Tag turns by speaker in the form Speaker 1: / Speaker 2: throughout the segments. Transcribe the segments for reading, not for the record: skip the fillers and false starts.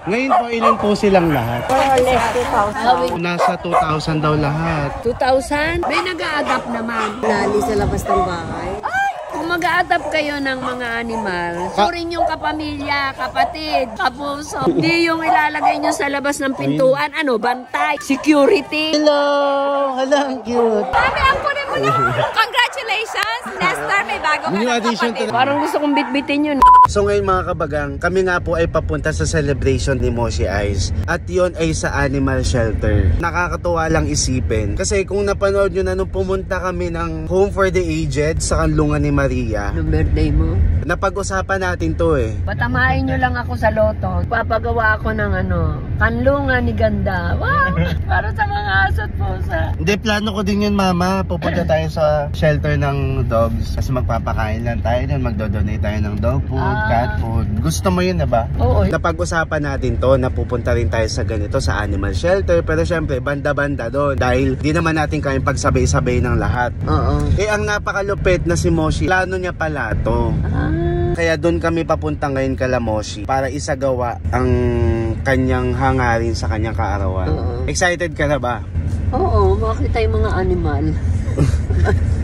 Speaker 1: Ngayon po, ilan po silang lahat?
Speaker 2: Less 2,000.
Speaker 1: Nasa 2,000 daw lahat.
Speaker 2: 2,000? May nag-a-adapt naman.
Speaker 3: Lali sa labas ng bahay.
Speaker 2: Kung mag-a-adapt kayo ng mga animal, surin yung kapamilya, kapatid, kapuso. Hindi yung ilalagay nyo sa labas ng pintuan. Ano, bantay, security.
Speaker 1: Hello! Hello, ang cute.
Speaker 4: Mami, ang kunin mo na. Congratulations! Nestor, may bago ka
Speaker 1: New
Speaker 4: na
Speaker 1: addition to
Speaker 4: kapatid.
Speaker 2: Parang gusto kong bitbitin yun.
Speaker 1: So ngayon mga kabagang, kami nga po ay papunta sa celebration ni Moshi Eyes. At yon ay sa animal shelter. Nakakatuwa lang isipin. Kasi kung napanood nyo na nung pumunta kami ng Home for the Aged sa kanlungan ni Maria.
Speaker 2: Anong birthday mo?
Speaker 1: Napag-usapan natin to eh.
Speaker 2: Patamain nyo lang ako sa loto. Papagawa ako ng kanlungan ni Ganda. Wow! Para sa mga aso't pusa.
Speaker 1: Hindi, plano ko din yun mama. Pupunta tayo sa shelter ng dogs. Kasi magpapakain lang tayo doon. Magdodonate tayo ng dog food, cat food. Gusto mo yun, diba?
Speaker 2: Oo.
Speaker 1: Napag-usapan natin to na pupunta rin tayo sa ganito sa animal shelter. Pero syempre, banda-banda doon. Dahil di naman natin kayang pagsabay-sabay ng lahat.
Speaker 2: Oo.
Speaker 1: Eh, ang napakalupit na si Moshi, plano niya pala to. Kaya doon kami papunta ngayon kala Moshi para isagawa ang kanyang hangarin sa kanyang kaarawan. Excited ka na ba?
Speaker 2: Oo, makita yung mga animal.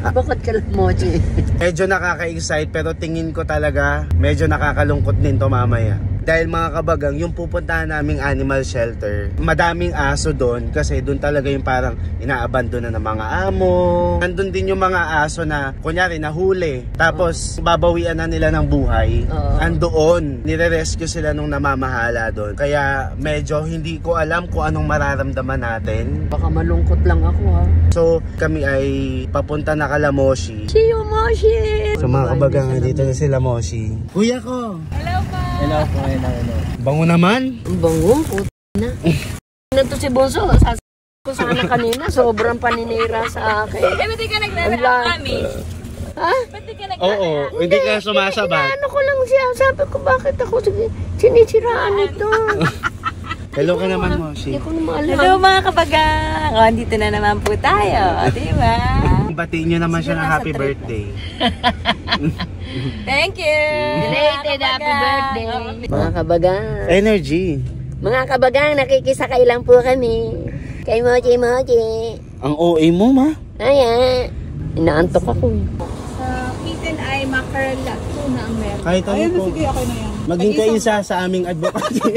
Speaker 2: Bakit ka lang, Mochi?
Speaker 1: Medyo nakaka-excite pero tingin ko talaga medyo nakakalungkot din to mamaya. Dahil mga kabagang, yung pupuntahan naming animal shelter, madaming aso doon kasi doon talaga yung parang inaabandon na ng mga amo. Nandun din yung mga aso na kunyari nahuli. Tapos babawian na nila ng buhay. Andoon, nire-rescue sila nung namamahala doon. Kaya medyo hindi ko alam kung anong mararamdaman natin.
Speaker 2: Baka malungkot lang ako ha.
Speaker 1: So kami ay papunta na kala Moshi.
Speaker 2: See you, Moshi!
Speaker 1: So mga kabagang, dito na sila Moshi. Kuya ko!
Speaker 4: Hello po.
Speaker 1: Hello po, hello. Bango naman?
Speaker 2: Ang bango, puto na. Nandito si Bonso, ko sana kanina, sobrang paninira sa akin.
Speaker 4: Eh, ba't di ka nagre-react kami?
Speaker 2: Ha?
Speaker 4: Ba't di ka nagre-react?
Speaker 1: Oo, hindi ka sumasabat.
Speaker 2: Ano ko lang siya, sabi ko bakit ako sinisiraan ito.
Speaker 1: Hello ka naman, Moshi.
Speaker 2: Hindi ko naman alam.
Speaker 4: Hello mga kabagang. O, dito na naman po tayo. Di ba?
Speaker 1: Batiin nyo naman siya ng happy birthday.
Speaker 4: Thank you.
Speaker 2: Belated happy birthday. Mga kabagang.
Speaker 1: Energy.
Speaker 2: Mga kabagang, nakikisakay lang po kami. Kay Mochi.
Speaker 1: Ang OA mo, ma?
Speaker 2: Ayan. Inaantok ako.
Speaker 4: Sa Kitten ay mackerel tuna ang meron.
Speaker 1: Kahit ano po.
Speaker 3: Sige, okay na yan.
Speaker 1: Maging kaisa sa aming advocacy.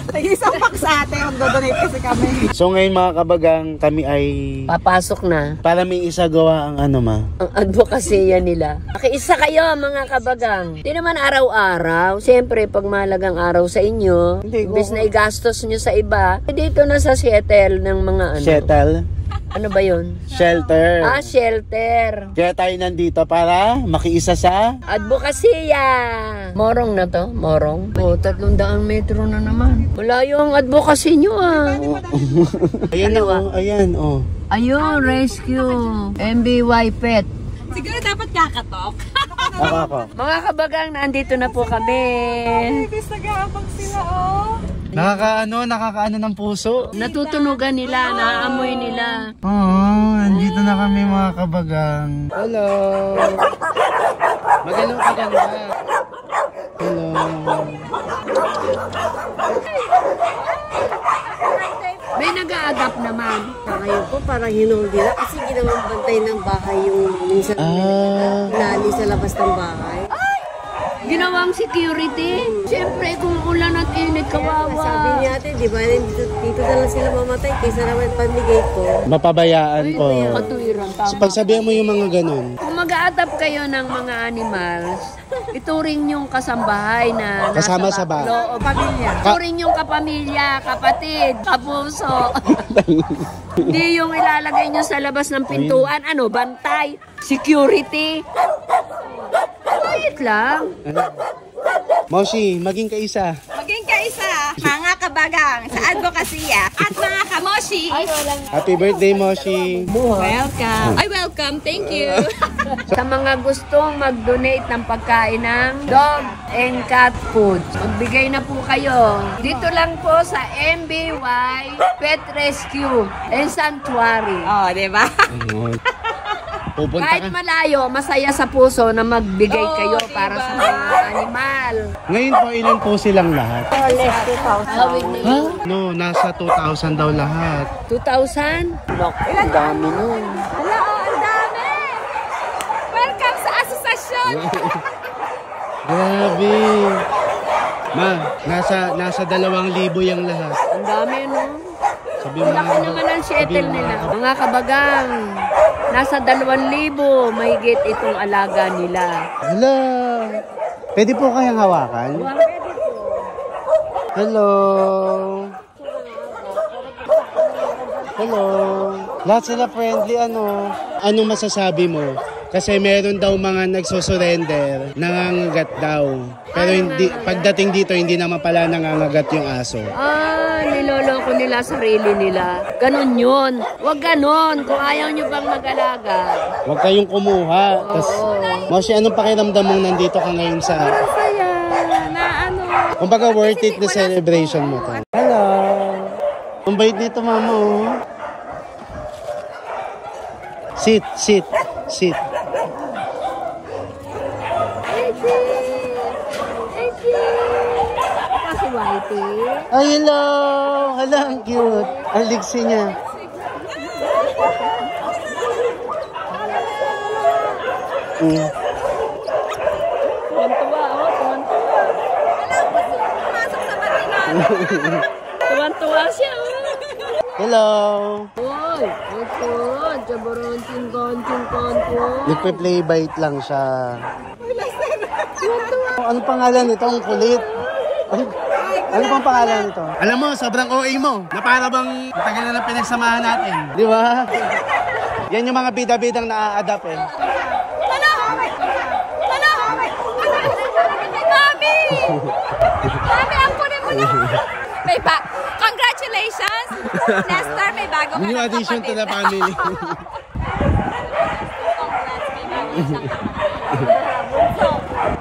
Speaker 3: Tag-isang pack sa atin. Magdodonate kasi kami.
Speaker 1: So ngayon mga kabagang, kami ay
Speaker 2: Papasok na.
Speaker 1: para may isagawa ang ano, ma?
Speaker 2: Ang advokasya nila. Makiisa kayo mga kabagang. Di naman araw-araw. Siyempre, pag mahalagang araw sa inyo,
Speaker 1: Hindi,
Speaker 2: imbes na igastos nyo sa iba, dito na sa Seattle ng mga
Speaker 1: Shuttle.
Speaker 2: Ano ba yun?
Speaker 1: Shelter.
Speaker 2: Shelter.
Speaker 1: Kaya tayo nandito para makiisa sa
Speaker 2: Advokasya. Morong na to? Morong? O, 300 metro na naman. Wala yung advocacy nyo
Speaker 1: ayan o, ayan o.
Speaker 2: Ayun, rescue. MBY Pet.
Speaker 4: Siguro dapat kakatok.
Speaker 1: Ako.
Speaker 2: Mga kabagang, nandito na po kami.
Speaker 3: Guys, nag-aabang sila, oh.
Speaker 1: Nakakaano ng puso.
Speaker 2: Natutunugan nila, naaamoy nila.
Speaker 1: Oo, nandito na kami mga kabagang. Hello. Magandang kaganda. Hello.
Speaker 2: May nag-a-adapt naman.
Speaker 3: Ngayon po, parang hinuldi na kasi ginawang bantay ng bahay yung minsan lali sa labas ng bahay.
Speaker 2: Ginawang security. Siyempre, kung ulan at init, kawawa.
Speaker 3: Sabi niya ate, di ba, dito na lang sila mamatay kaysa naman pamigay ko.
Speaker 1: Mapabayaan po.
Speaker 2: Katuwiran.
Speaker 1: So, pagsabihan mo yung mga ganun.
Speaker 2: Kung mag-a-adapt kayo ng mga animals, ituring yung kasambahay na
Speaker 1: Kasama sa bahay.
Speaker 2: loob. Pamilya. Ituring yung kapamilya, kapatid, kapuso. Hindi yung ilalagay nyo sa labas ng pintuan. Ano, bantay, security. Quiet lang.
Speaker 1: Moshi, maging kaisa.
Speaker 4: Maging kaisa, mga kabagang sa advokasya at mga kamoshi.
Speaker 1: Happy birthday, Moshi.
Speaker 4: Welcome. Ay, welcome. Thank you.
Speaker 2: Sa mga gustong mag-donate ng pagkain ng dog and cat food, magbigay na po kayo. Dito lang po sa MBY Pet Rescue and Sanctuary.
Speaker 4: Oh, di ba?
Speaker 1: Pupunta
Speaker 2: Kahit
Speaker 1: ka.
Speaker 2: malayo, masaya sa puso na magbigay kayo para sa mga animal.
Speaker 1: Ngayon po, ilan po silang lahat?
Speaker 2: Hawig na
Speaker 1: Ha? No, nasa 2,000 daw lahat.
Speaker 2: 2,000? Naku, ang dami nun.
Speaker 4: Hala, ang dami! Welcome sa asosasyon!
Speaker 1: Grabe. Ma, nasa 2,000 yung lahat.
Speaker 2: Ang dami, no?
Speaker 1: Sabi mo
Speaker 2: Laki naman ang shuttle nila. Mga kabagang, nasa 2,000 mahigit itong alaga nila.
Speaker 1: Hala. Pwede po kayang hawakan? Hello. Hello. Lahat sila friendly, ano? Anong masasabi mo? Kasi meron daw mga nagsusurrender, nangangagat daw. Pero hindi, pagdating dito, hindi naman pala nangangagat yung aso.
Speaker 2: Niloloko nila sarili nila. Ganon yun. Huwag ganon kung ayaw nyo bang mag-alaga.
Speaker 1: Huwag kayong kumuha. Tas, Moshi, anong pakiramdam mong nandito ka ngayon sa...
Speaker 2: Masaya na ano.
Speaker 1: Kumbaga worth it na celebration mo to. Hello. Ang bait nito, mama, oh. Sit, sit, sit.
Speaker 2: Kasi Whitey.
Speaker 1: Ay, hello! Hala, ang cute. Ang liksi niya.
Speaker 2: Tuwan-tuwa, oh. Tuwan-tuwa.
Speaker 4: Pumasok sa bahay namin.
Speaker 2: Tuwan-tuwa siya, oh.
Speaker 1: Hello!
Speaker 2: Uy, ito. Jabaronting-konting-konting.
Speaker 1: Nagpe-play bite lang siya. Anong pangalan nito? Ang kulit. Ano pang pangalan nito? Alam mo, sobrang OA mo. Na para bang tagal na pinagsamahan natin. Di ba? Yan yung mga bida-bidang na-adapt eh.
Speaker 4: Mami! Mami, ang kunin mo na! May congratulations! Lester, may bago ka
Speaker 1: New
Speaker 4: ng
Speaker 1: addition to
Speaker 4: kapatid.
Speaker 1: the family.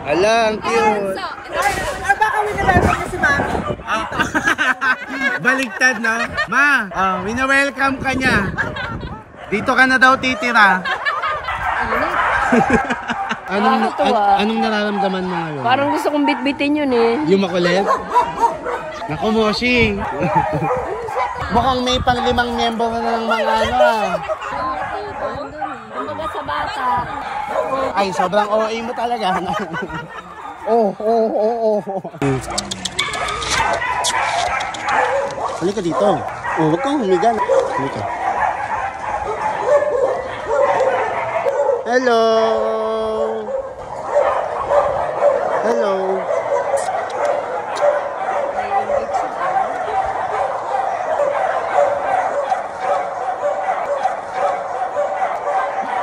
Speaker 1: Hala, ang cute.
Speaker 4: Or baka winawelcome niya si Mami.
Speaker 1: Baligtad, no? Ma, wina-welcome ka niya. Dito ka na daw titira. Anong nararamdaman mo ngayon?
Speaker 2: Parang gusto kong bitbitin yun eh.
Speaker 1: Yung makulit? Naku, Moshi. Mukhang may pang-5 miyembro na ng mga ano ah.
Speaker 2: Kumbaga sa bata.
Speaker 1: Ay, sobrang OA mo talaga. Oh. Halika dito. Oh, wag kang humiga. Halika. Hello. Hello.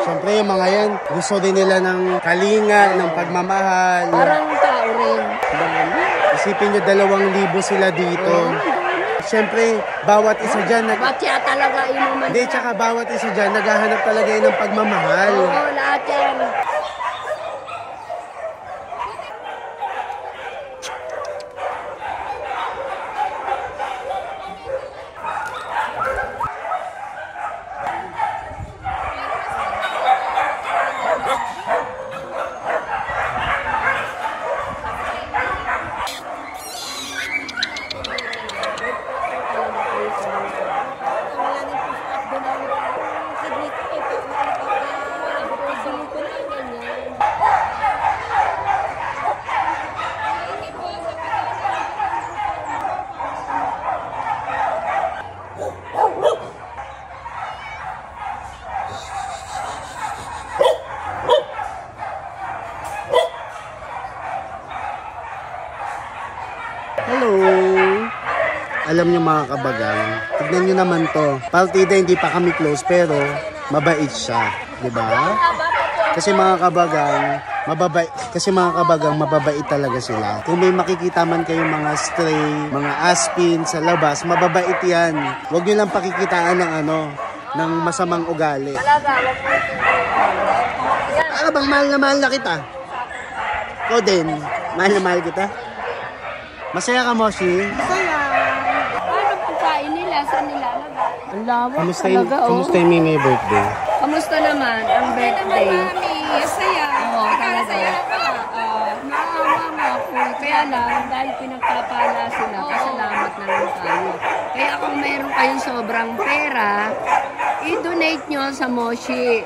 Speaker 1: Siyempre yung mga yan, gusto din nila ng kalinga, ng pagmamahal.
Speaker 2: Parang tao rin.
Speaker 1: Isipin nyo, 2,000 sila dito. Siyempre, bawat isa dyan,
Speaker 2: Batya talaga inuman.
Speaker 1: hindi, tsaka bawat isa dyan, naghahanap talaga yun ng pagmamahal.
Speaker 2: Oo, lahat yan.
Speaker 1: Hello! Alam niyo mga kabagang, tignan niyo naman to. Partida hindi pa kami close pero mabait siya, 'di ba? Kasi mga kabagang mababait talaga sila. Kung may makikita man kayong mga stray, mga aspin sa labas, mababait 'yan. Huwag niyo lang pakikitaan ng masamang ugali. Ano bang mahal na kita? Ikaw din, mahal na mahal kita? Masaya ka, Moshi?
Speaker 2: Paano pagkain nila? Saan nilalagay? Ang lawak
Speaker 1: Kamusta
Speaker 2: talaga, oh.
Speaker 1: yung may birthday?
Speaker 2: Kamusta naman ang birthday?
Speaker 4: Mami, saya.
Speaker 2: Oo,
Speaker 4: Ikaw
Speaker 2: talaga.
Speaker 4: saya na pala.
Speaker 2: Naawa nga ako. Kaya lang, dahil pinagpapala sila, pasalamat na lang tayo. Kaya kung mayroon kayong sobrang pera, i-donate nyo sa Moshi.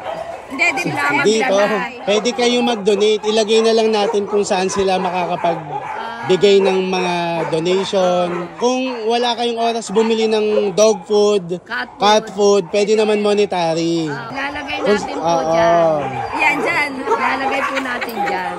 Speaker 4: Hindi, din
Speaker 2: Sila
Speaker 4: lang.
Speaker 1: Dito,
Speaker 2: maglagay.
Speaker 1: pwede kayo mag-donate. Ilagay na lang natin kung saan sila makakapagbigay ng mga donation. Kung wala kayong oras bumili ng dog food, cat food, pwede naman monetary.
Speaker 2: Lalagay natin po dyan.
Speaker 4: Yan, dyan.
Speaker 2: Lalagay po natin dyan.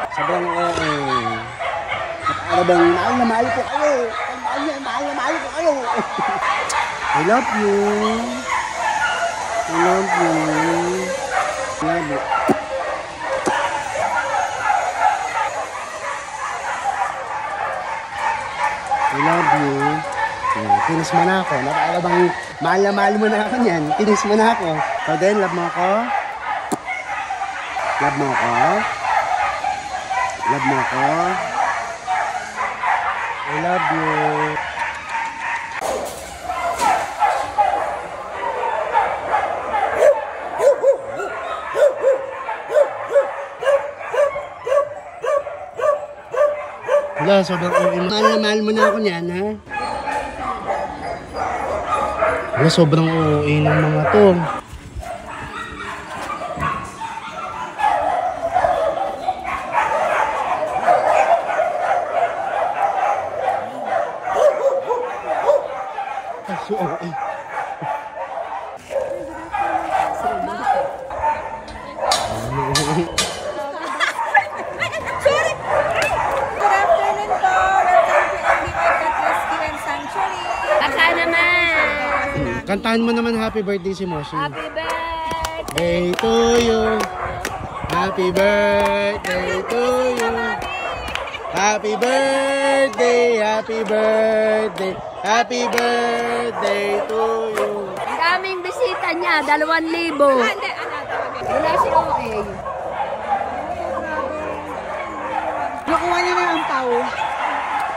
Speaker 1: Sobrang ano bang mahal na mahal ko kayo. Mahal na mahal ko kayo. I love you. I love you. I love you. I love you. Kinis mo na ako. Napakala bang mahal na mahal mo na ako niyan. Kinis mo na ako. So then, love mo ako? Love mo ako? Love mo ako? I love you. Wala, sobrang mahal na mahal mo na ako niyan, ha? Wala, sobrang OA ng mga to. So OA.
Speaker 4: Good afternoon po. Welcome to MBY Cat Rescue and Sanctuary.
Speaker 2: Baka naman!
Speaker 1: Kantahan mo naman happy birthday si Moshi.
Speaker 2: Happy birthday!
Speaker 1: Day to you. Happy birthday to you. Happy birthday, happy birthday, happy birthday to you.
Speaker 2: Ang daming bisita niya, 2,000.
Speaker 4: Hindi,
Speaker 2: Wala si OA.
Speaker 3: Nakuha niya na ang pao.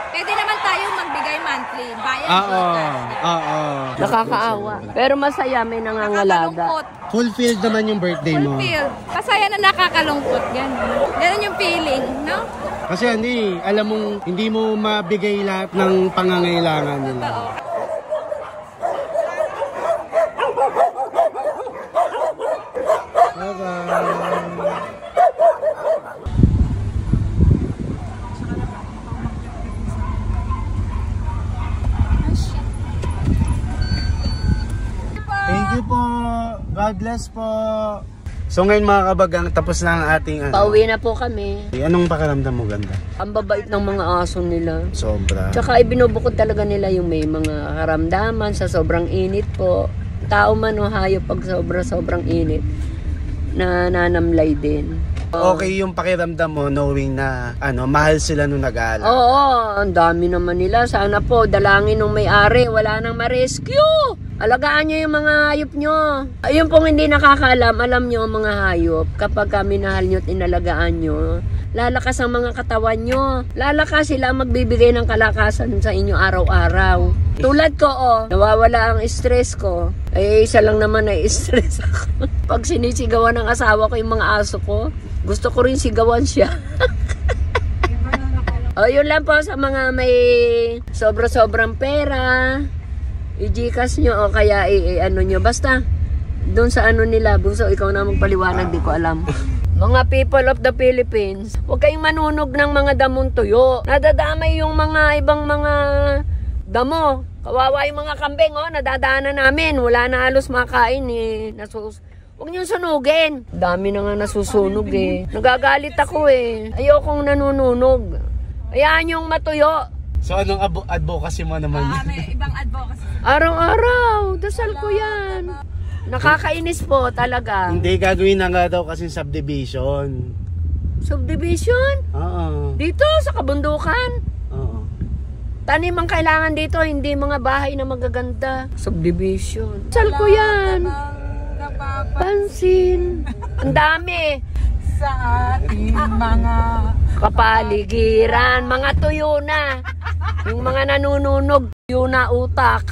Speaker 4: Pwede naman tayo magbigay monthly. Bayad
Speaker 1: Oo,
Speaker 4: bukas.
Speaker 1: oo.
Speaker 2: Nakakaawa. Pero masaya, may nangangalaga.
Speaker 4: Nakakalungkot.
Speaker 1: Fulfilled naman yung birthday mo.
Speaker 4: Fulfilled. Masaya na nakakalungkot. Ganun yung feeling, no?
Speaker 1: Kasi hindi, alam mong hindi mo mabigay lahat ng pangangailangan nila.
Speaker 4: Oo.
Speaker 1: Bye-bye. Thank you po. God bless po. So ngayon mga kabagang, tapos na ang ating
Speaker 2: Pauwi na po kami.
Speaker 1: Anong pakiramdam mo, ganda?
Speaker 2: Ang babait ng mga aso nila.
Speaker 1: Sobra.
Speaker 2: Tsaka ibinubukod talaga nila yung may mga karamdaman sa sobrang init po. Tao man o hayop pag sobrang init na nanamlay din.
Speaker 1: Okay yung pakiramdam mo knowing na mahal sila nung nag-aalala.
Speaker 2: Oo, ang dami naman nila. Sana po dalangin ng may-ari, wala nang ma-rescue. Alagaan nyo yung mga hayop nyo. Ayun pong hindi nakakaalam, alam nyo ang mga hayop. Kapag minahal nyo at inalagaan nyo, lalakas ang mga katawan nyo. Lalakas sila magbibigay ng kalakasan sa inyo araw-araw. Tulad ko, nawawala ang stress ko. Ay, isa lang naman na stress ako. Pag sinisigawan ng asawa ko yung mga aso ko, gusto ko rin sigawan siya. Yun lang po sa mga may sobra-sobrang pera. I-Gcash nyo o kaya ano nyo. Basta, doon sa ano nila, Bunso, ikaw na magpaliwanag, di ko alam. Mga people of the Philippines, huwag kayong manunog ng mga damong tuyo. Nadadamay yung mga ibang mga Damo, kawawa yung mga kambing, oh, nadadaanan namin. Wala na halos makain eh. Huwag niyong sunugin. Dami na nga nasusunog eh. Nagagalit ako eh. Ayokong nanununog. Hayaan yung matuyo.
Speaker 1: So anong advocacy mo naman?
Speaker 4: May ibang advocacy.
Speaker 2: Araw-araw, dasal ko yan. Nakakainis po talaga.
Speaker 1: Hindi, gagawin na nga daw kasi subdivision.
Speaker 2: Subdivision?
Speaker 1: Oo.
Speaker 2: Dito sa kabundukan.
Speaker 1: Oo.
Speaker 2: Tanim ang kailangan dito, hindi mga bahay na magaganda. Subdivision. Dasal ko yan. Pansin. Ang dami.
Speaker 4: Sa ating mga
Speaker 2: Kapaligiran, mga tuyo na. Yung mga nanununog, tuyo na utak.